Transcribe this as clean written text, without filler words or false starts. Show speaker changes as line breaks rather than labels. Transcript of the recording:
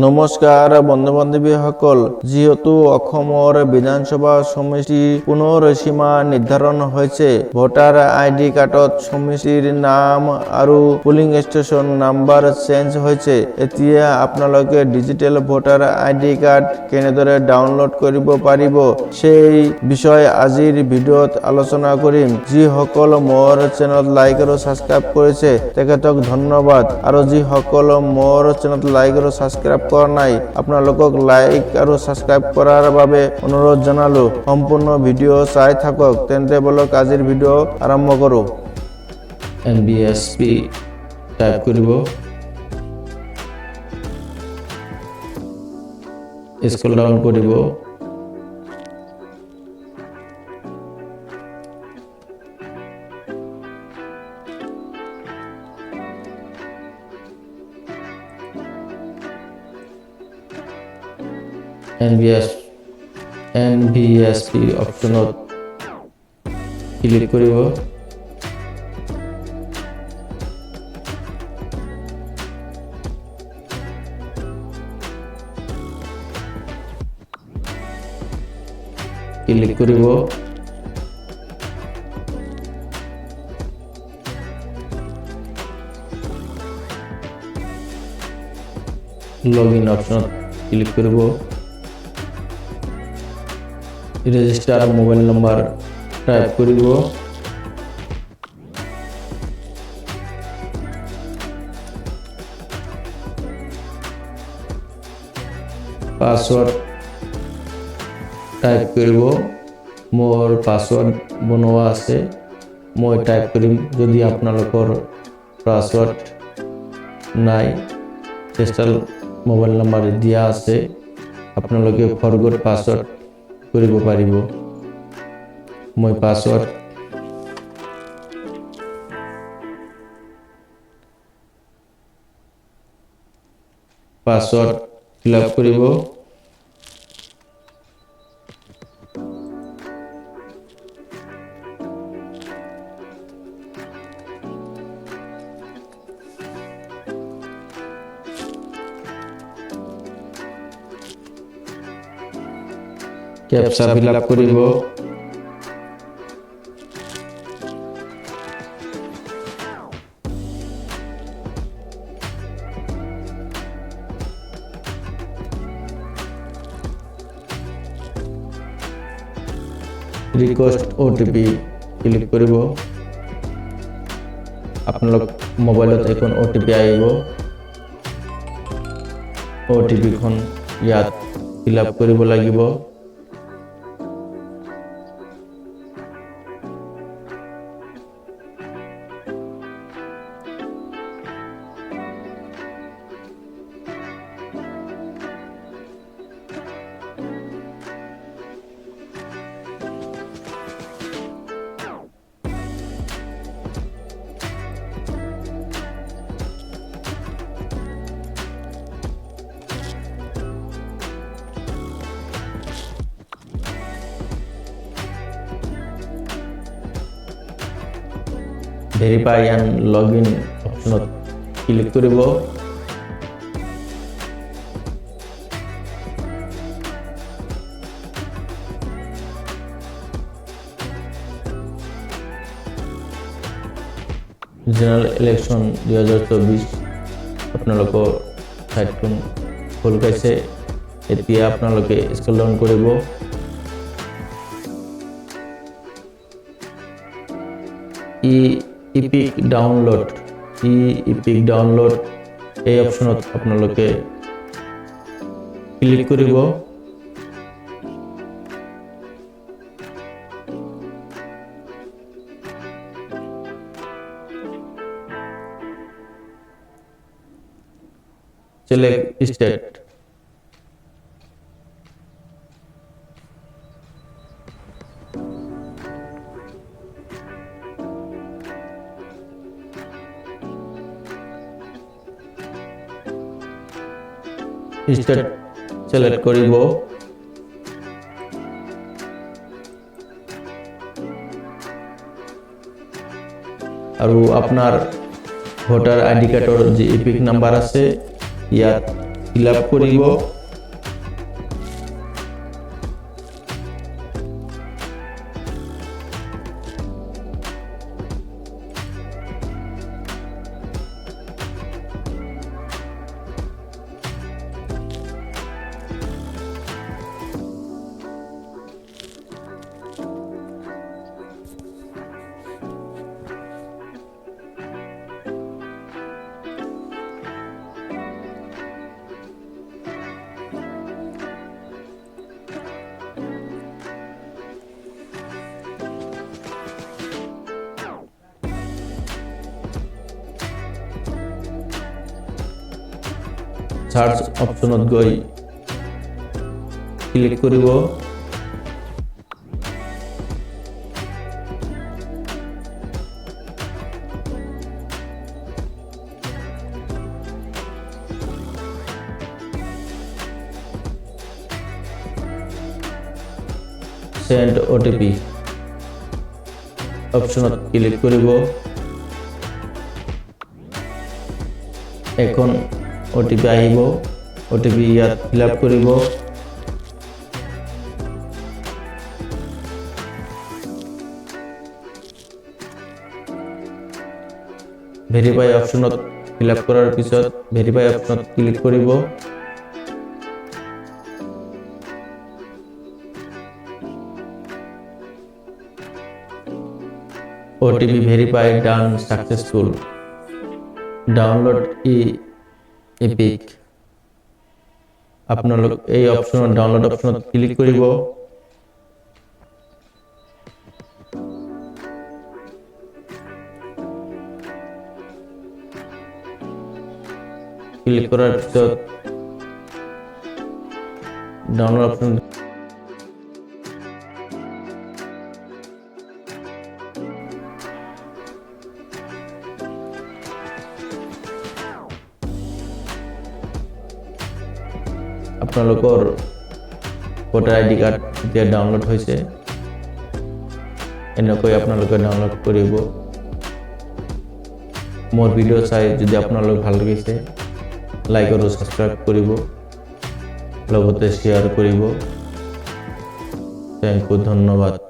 নমস্কাৰ বন্ধু বান্ধৱীসকল, যিহেতু অসমৰ বিধানসভা সমষ্টি পুনৰসীমা নিৰ্ধাৰণ হৈছে, ভোটাৰ আইডি কাৰ্ডত সমষ্টিৰ নাম আৰু পুলিং ষ্টেচন নাম্বাৰ চেঞ্জ হৈছে। এতিয়া আপোনালোকে ডিজিটেল ভোটাৰ আইডি কাৰ্ড কেনেদৰে ডাউনলোড কৰিব পাৰিব সেই বিষয়ে আজিৰ ভিডিঅ'ত আলোচনা কৰিম। যিসকল মোৰ চেনেলত লাইক আৰু সাবস্ক্ৰাইব কৰিছে তেখেতক ধন্যবাদ, আৰু যিসকল মোৰ চেনেলত লাইক আৰু সাবস্ক্ৰাইব কৰা নাই আপোনালোকক লাইক আৰু সাবস্ক্ৰাইব কৰাৰ বাবে অনুৰোধ জনালো। সম্পূৰ্ণ ভিডিঅ' চাই থাকক। তেন্তে বলক আজিৰ ভিডিঅ' আৰম্ভ কৰোঁ।
NBSP টাইপ কৰিব, স্ক্ৰল ডাউন কৰিব, NBSP অপশ্যনত ক্লিক কৰিব। ক্লিক কৰিব, লগইন অপশ্যনত ক্লিক কৰিব, ৰেজিষ্টাৰ মোবাইল নম্বৰ টাইপ কৰিব, পাছৱৰ্ড টাইপ কৰিব। মোৰ পাছৱৰ্ড বনোৱা আছে, মই টাইপ কৰিম। যদি আপোনালোকৰ পাছৱৰ্ড নাই, ৰেজিষ্টাৰ মোবাইল নম্বৰ দিয়া আছে, আপোনালোকে ফৰগট পাছৱৰ্ড কৰিব পাৰিব। মই পাছৱৰ্ড ফিল আপ কৰিব। কেপচা ফিল আপ কৰিব। ৰিকুৱেষ্ট OTP ক্লিক কৰিব। আপোনালোক মোবাইলত এখন OTP আহিব, OTP খন ইয়াত ফিল আপ কৰিব লাগিব। ভেৰিফাই এণ্ড লগইন অপশ্যনত ক্লিক কৰিব। জেনেৰেল ইলেকশ্যন 2024 আপোনালোকৰ ঠাইখন খোল খাইছে। এতিয়া আপোনালোকে স্ক্ৰল ডাউন কৰিব, ইপিক ডাউনলোড এই অপশ্যনত আপোনালোকে ক্লিক কৰিব। সিলেক্ট স্টেট, স্টেট সিলেক্ট কৰিব। আৰু আপোনাৰ ভোটাৰ আইডি কাৰ্ডৰ যে ইপিক নাম্বাৰ আছে ইয়াত ফিল আপ কৰিব। সার্চ অপশনত গৈ ক্লিক কৰিব। সেন্ড OTP অপশনত ক্লিক কৰিব। এখন OTP আহিব, OTP ইয়াত ফিল আপ কৰিব। ভেৰিফাই অপশনত ফিল আপ কৰাৰ পিছত ভেৰিফাই অপশনত ক্লিক কৰিব। OTP verified done successful. Download epic. আপোনালোক এই অপশনত ডাউনলোড অপশনত ক্লিক কৰিব। ক্লিক কৰাৰ পিছত ডাউনলোড অপশন আপোনালোকৰ ভোটাৰ ID কাৰ্ড এতিয়া ডাউনলোড হৈছে। এনেকৈ আপোনালোকে ডাউনলোড কৰিব। মোৰ ভিডিঅ' চাই যদি আপোনালোক ভাল লাগিছে লাইক আৰু সাবস্ক্ৰাইব কৰিব, লগতে শ্বেয়াৰ কৰিব। থেংক ইউ, ধন্যবাদ।